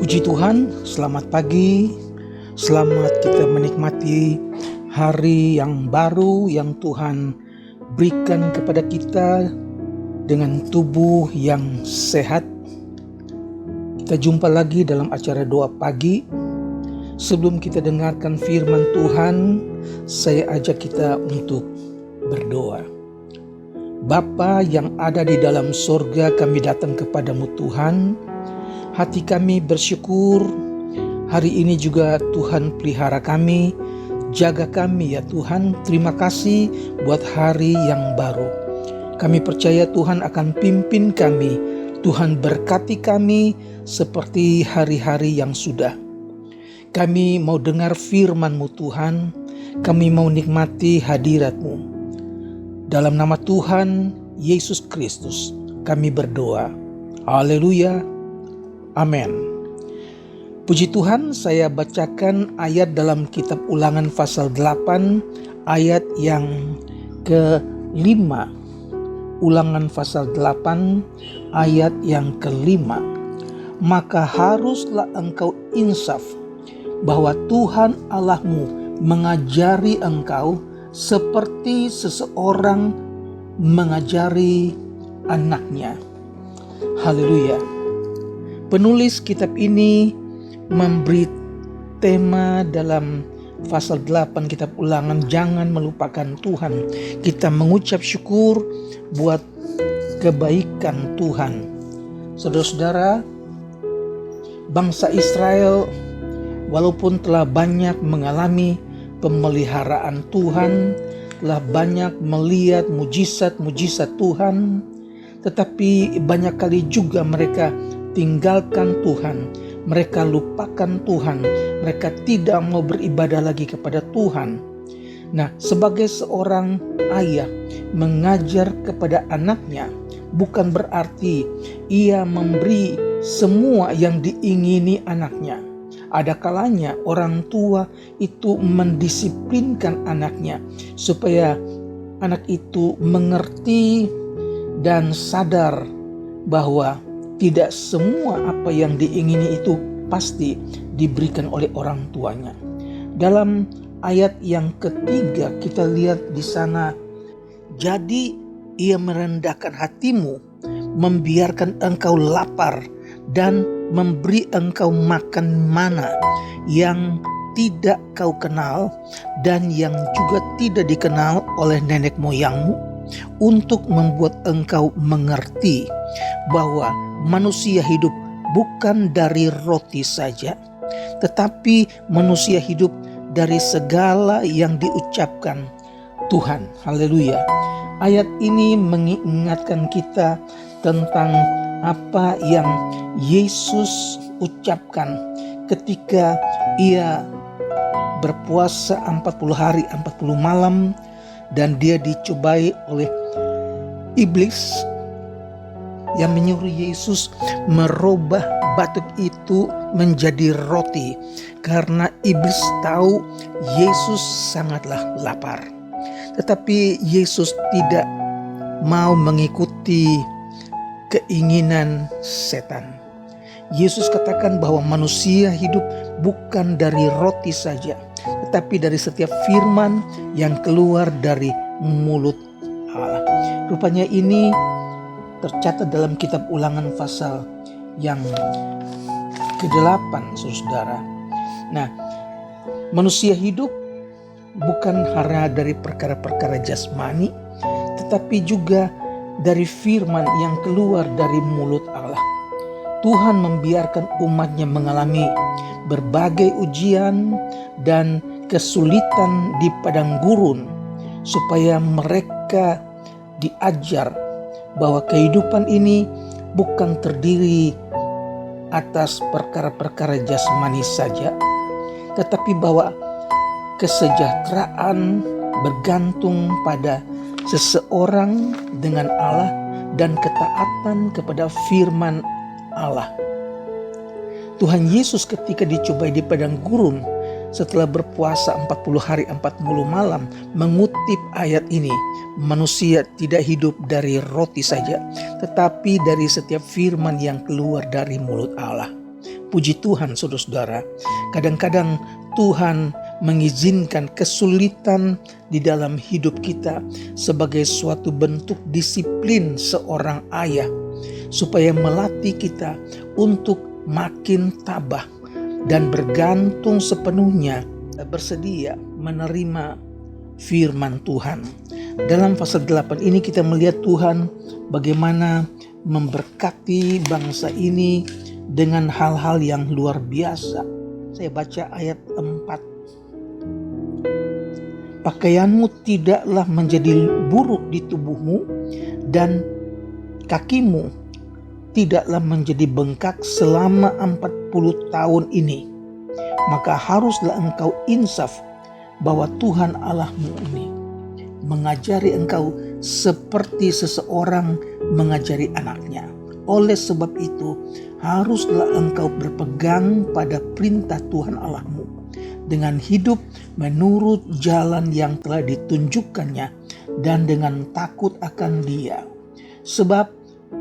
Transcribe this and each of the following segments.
Puji Tuhan, selamat pagi. Selamat kita menikmati hari yang baru yang Tuhan berikan kepada kita dengan tubuh yang sehat. Kita jumpa lagi dalam acara doa pagi. Sebelum kita dengarkan firman Tuhan, saya ajak kita untuk berdoa. Bapa yang ada di dalam sorga, kami datang kepadamu Tuhan. Hati kami bersyukur, hari ini juga Tuhan pelihara kami, jaga kami ya Tuhan. Terima kasih buat hari yang baru. Kami percaya Tuhan akan pimpin kami, Tuhan berkati kami seperti hari-hari yang sudah. Kami mau dengar firman-Mu Tuhan, kami mau nikmati hadirat-Mu. Dalam nama Tuhan Yesus Kristus kami berdoa. Haleluya. Amin. Puji Tuhan, saya bacakan ayat dalam kitab Ulangan pasal 8 ayat yang ke-5. Ulangan pasal 8 ayat yang ke-5. Maka haruslah engkau insaf bahwa Tuhan Allahmu mengajari engkau seperti seseorang mengajari anaknya. Haleluya. Penulis kitab ini memberi tema dalam pasal 8 kitab Ulangan, jangan melupakan Tuhan. Kita mengucap syukur buat kebaikan Tuhan. Saudara-saudara, bangsa Israel walaupun telah banyak mengalami pemeliharaan Tuhan, telah banyak melihat mujizat-mujizat Tuhan, tetapi banyak kali juga mereka tinggalkan Tuhan, mereka lupakan Tuhan, mereka tidak mau beribadah lagi kepada Tuhan. Nah, sebagai seorang ayah mengajar kepada anaknya bukan berarti ia memberi semua yang diingini anaknya. Ada kalanya orang tua itu mendisiplinkan anaknya supaya anak itu mengerti dan sadar bahwa tidak semua apa yang diingini itu pasti diberikan oleh orang tuanya. Dalam ayat yang ketiga kita lihat di sana, jadi ia merendahkan hatimu, membiarkan engkau lapar dan memberi engkau makan mana yang tidak kau kenal dan yang juga tidak dikenal oleh nenek moyangmu, untuk membuat engkau mengerti bahwa manusia hidup bukan dari roti saja, tetapi manusia hidup dari segala yang diucapkan Tuhan. Haleluya. Ayat ini mengingatkan kita tentang apa yang Yesus ucapkan ketika ia berpuasa 40 hari 40 malam dan dia dicobai oleh iblis yang menyuruh Yesus merubah batu itu menjadi roti, karena iblis tahu Yesus sangatlah lapar. Tetapi Yesus tidak mau mengikuti keinginan setan. Yesus katakan bahwa manusia hidup bukan dari roti saja, tetapi dari setiap firman yang keluar dari mulut Allah. Rupanya ini tercatat dalam kitab Ulangan pasal yang ke-8, saudara. Nah, manusia hidup bukan hanya dari perkara-perkara jasmani, tetapi juga dari firman yang keluar dari mulut Allah. Tuhan membiarkan umatnya mengalami berbagai ujian dan kesulitan di padang gurun supaya mereka diajar bahwa kehidupan ini bukan terdiri atas perkara-perkara jasmani saja, tetapi bahwa kesejahteraan bergantung pada seseorang dengan Allah dan ketaatan kepada firman Allah. Tuhan Yesus ketika dicobai di padang gurun setelah berpuasa 40 hari 40 malam mengutip ayat ini, manusia tidak hidup dari roti saja, tetapi dari setiap firman yang keluar dari mulut Allah. Puji Tuhan saudara-saudara, kadang-kadang Tuhan mengizinkan kesulitan di dalam hidup kita sebagai suatu bentuk disiplin seorang ayah, supaya melatih kita untuk makin tabah dan bergantung sepenuhnya, bersedia menerima firman Tuhan. Dalam pasal 8 ini kita melihat Tuhan bagaimana memberkati bangsa ini dengan hal-hal yang luar biasa. Saya baca ayat 4. Pakaianmu tidaklah menjadi buruk di tubuhmu, dan kakimu tidaklah menjadi bengkak selama 40 tahun ini. Maka haruslah engkau insaf bahwa Tuhan Allahmu ini mengajari engkau seperti seseorang mengajari anaknya. Oleh sebab itu, haruslah engkau berpegang pada perintah Tuhan Allahmu dengan hidup menurut jalan yang telah ditunjukkannya dan dengan takut akan Dia. Sebab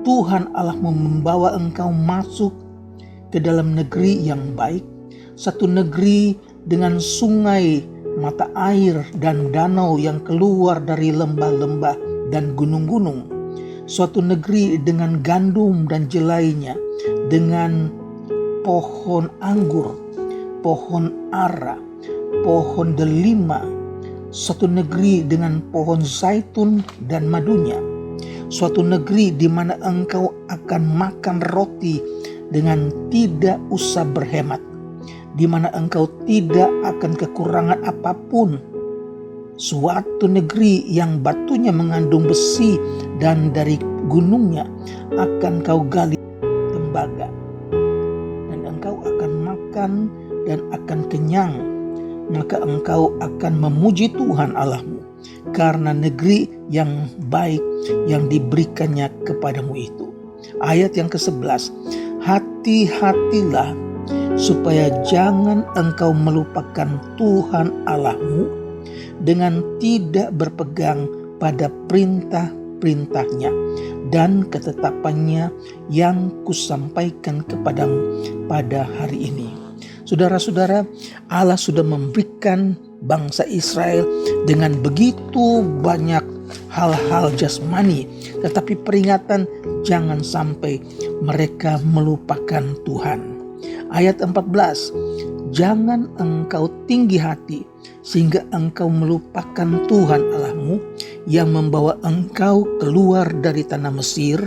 Tuhan Allahmu membawa engkau masuk ke dalam negeri yang baik, satu negeri dengan sungai, mata air dan danau yang keluar dari lembah-lembah dan gunung-gunung. Suatu negeri dengan gandum dan jelainya, dengan pohon anggur, pohon ara, pohon delima. Suatu negeri dengan pohon zaitun dan madunya. Suatu negeri di mana engkau akan makan roti dengan tidak usah berhemat, di mana engkau tidak akan kekurangan apapun. Suatu negeri yang batunya mengandung besi dan dari gunungnya akan kau gali tembaga, dan engkau akan makan dan akan kenyang. Maka engkau akan memuji Tuhan Allahmu karena negeri yang baik yang diberikannya kepadamu itu. Ayat yang ke-11. Hati-hatilah supaya jangan engkau melupakan Tuhan Allahmu dengan tidak berpegang pada perintah-perintahnya dan ketetapannya yang kusampaikan kepadamu pada hari ini. Saudara-saudara, Allah sudah memberikan bangsa Israel dengan begitu banyak hal-hal jasmani, tetapi peringatan jangan sampai mereka melupakan Tuhan. Ayat 14, jangan engkau tinggi hati sehingga engkau melupakan Tuhan Allahmu yang membawa engkau keluar dari tanah Mesir,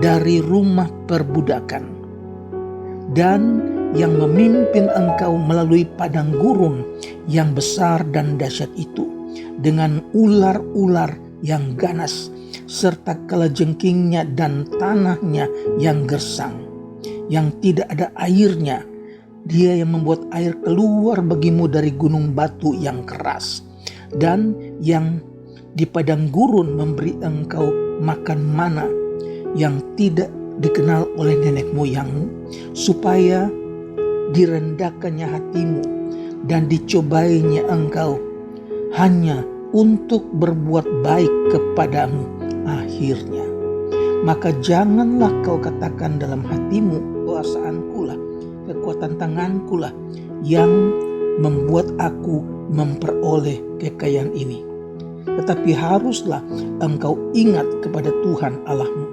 dari rumah perbudakan, dan yang memimpin engkau melalui padang gurun yang besar dan dahsyat itu, dengan ular-ular yang ganas, serta kalajengkingnya dan tanahnya yang gersang, yang tidak ada airnya. Dia yang membuat air keluar bagimu dari gunung batu yang keras, dan yang di padang gurun memberi engkau makan mana yang tidak dikenal oleh nenek moyangmu, supaya direndahkannya hatimu dan dicobainya engkau hanya untuk berbuat baik kepadamu akhirnya. Maka janganlah kau katakan dalam hatimu, kuasaankulah, kekuatan tangankulah yang membuat aku memperoleh kekayaan ini. Tetapi haruslah engkau ingat kepada Tuhan Allahmu,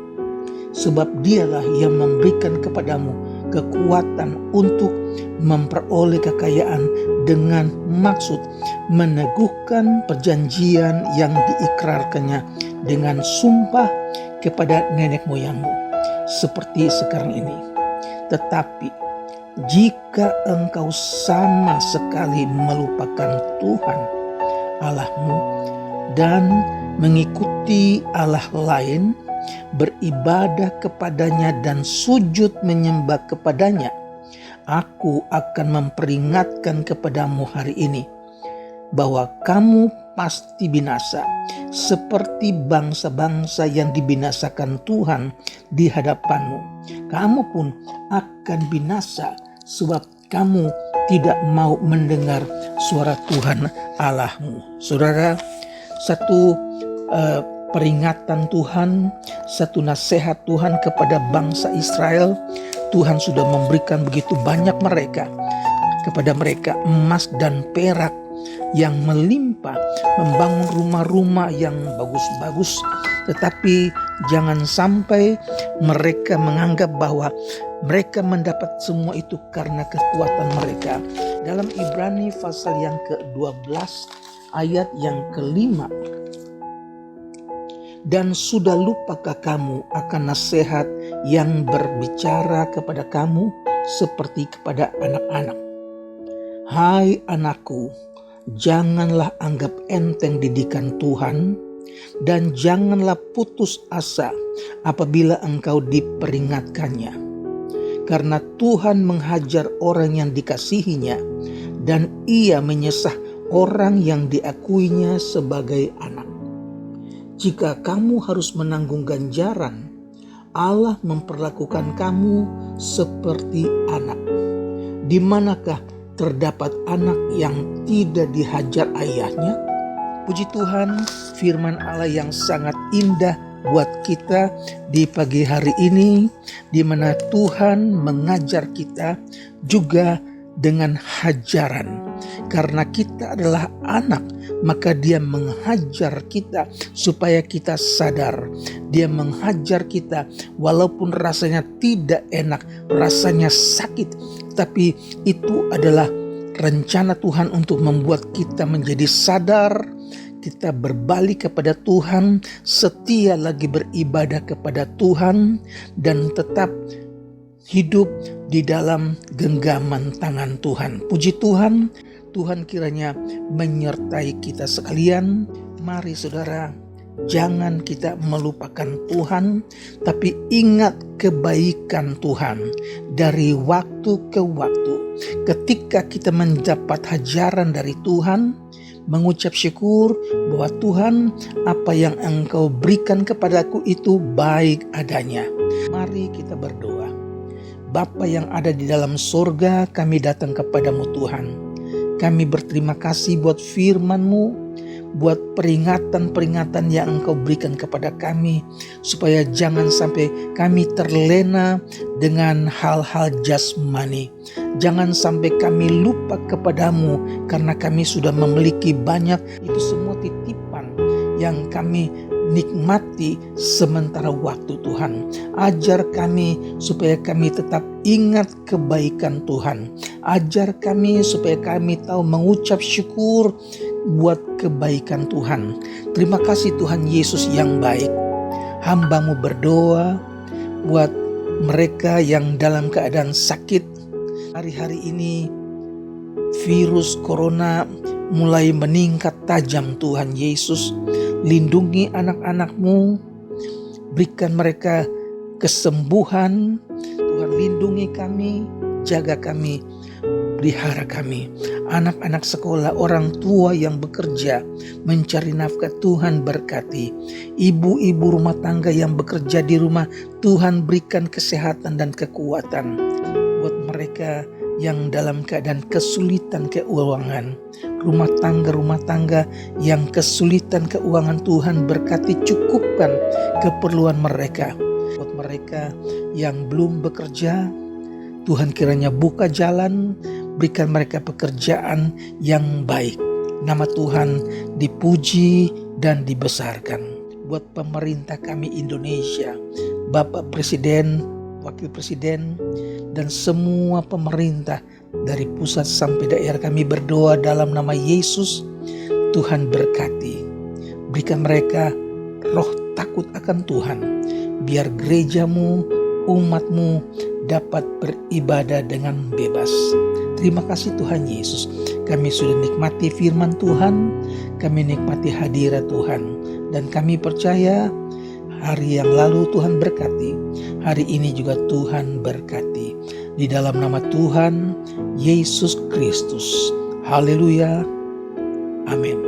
sebab Dialah yang memberikan kepadamu kekuatan untuk memperoleh kekayaan dengan maksud meneguhkan perjanjian yang diikrarkannya dengan sumpah kepada nenek moyangmu seperti sekarang ini. Tetapi jika engkau sama sekali melupakan Tuhan Allahmu dan mengikuti Allah lain, beribadah kepadanya dan sujud menyembah kepadanya, aku akan memperingatkan kepadamu hari ini bahwa kamu pasti binasa seperti bangsa-bangsa yang dibinasakan Tuhan di hadapanmu. Kamu pun akan binasa sebab kamu tidak mau mendengar suara Tuhan Allahmu. Saudara, satu peringatan Tuhan, satu nasihat Tuhan kepada bangsa Israel Tuhan sudah memberikan begitu banyak kepada mereka emas dan perak yang melimpah, membangun rumah-rumah yang bagus-bagus. Tetapi jangan sampai mereka menganggap bahwa mereka mendapat semua itu karena kekuatan mereka. Dalam Ibrani pasal yang ke-12 ayat yang ke-5, dan sudah lupakah kamu akan nasihat yang berbicara kepada kamu seperti kepada anak-anak? Hai anakku, janganlah anggap enteng didikan Tuhan, dan janganlah putus asa apabila engkau diperingatkannya. Karena Tuhan menghajar orang yang dikasihinya, dan ia menyesah orang yang diakuinya sebagai anak. Jika kamu harus menanggung ganjaran, Allah memperlakukan kamu seperti anak. Di manakah terdapat anak yang tidak dihajar ayahnya? Puji Tuhan, firman Allah yang sangat indah buat kita di pagi hari ini, di mana Tuhan mengajar kita juga dengan hajaran. Karena kita adalah anak, maka Dia menghajar kita supaya kita sadar. Dia menghajar kita walaupun rasanya tidak enak, rasanya sakit, tapi itu adalah rencana Tuhan untuk membuat kita menjadi sadar. Kita berbalik kepada Tuhan, setia lagi beribadah kepada Tuhan, dan tetap hidup di dalam genggaman tangan Tuhan. Puji Tuhan, Tuhan kiranya menyertai kita sekalian. Mari saudara, jangan kita melupakan Tuhan, tapi ingat kebaikan Tuhan dari waktu ke waktu. Ketika kita mendapat hajaran dari Tuhan, mengucap syukur bahwa Tuhan, apa yang Engkau berikan kepadaku itu baik adanya. Mari kita berdoa. Bapa yang ada di dalam surga, kami datang kepadamu Tuhan. Kami berterima kasih buat firman-Mu, buat peringatan-peringatan yang Engkau berikan kepada kami, supaya jangan sampai kami terlena dengan hal-hal jasmani. Jangan sampai kami lupa kepadamu karena kami sudah memiliki banyak. Itu semua titipan yang kami nikmati sementara waktu Tuhan. Ajar kami supaya kami tetap ingat kebaikan Tuhan. Ajar kami supaya kami tahu mengucap syukur buat kebaikan Tuhan. Terima kasih Tuhan Yesus yang baik. Hamba-Mu berdoa buat mereka yang dalam keadaan sakit. Hari-hari ini virus corona mulai meningkat tajam Tuhan Yesus. Lindungi anak-anak-Mu, berikan mereka kesembuhan. Tuhan lindungi kami, jaga kami, pelihara kami. Anak-anak sekolah, orang tua yang bekerja mencari nafkah, Tuhan berkati. Ibu-ibu rumah tangga yang bekerja di rumah, Tuhan berikan kesehatan dan kekuatan. Buat mereka yang dalam keadaan kesulitan keuangan, rumah tangga yang kesulitan keuangan, Tuhan berkati, cukupkan keperluan mereka. Buat mereka yang belum bekerja, Tuhan kiranya buka jalan, berikan mereka pekerjaan yang baik. Nama Tuhan dipuji dan dibesarkan. Buat pemerintah kami Indonesia, Bapak Presiden, Wakil Presiden, dan semua pemerintah dari pusat sampai daerah, kami berdoa dalam nama Yesus. Tuhan berkati, berikan mereka roh takut akan Tuhan, biar gereja-Mu, umat-Mu dapat beribadah dengan bebas. Terima kasih Tuhan Yesus. Kami sudah nikmati firman Tuhan, kami nikmati hadirat Tuhan, dan kami percaya hari yang lalu Tuhan berkati, hari ini juga Tuhan berkati. Di dalam nama Tuhan Yesus Kristus. Haleluya. Amin.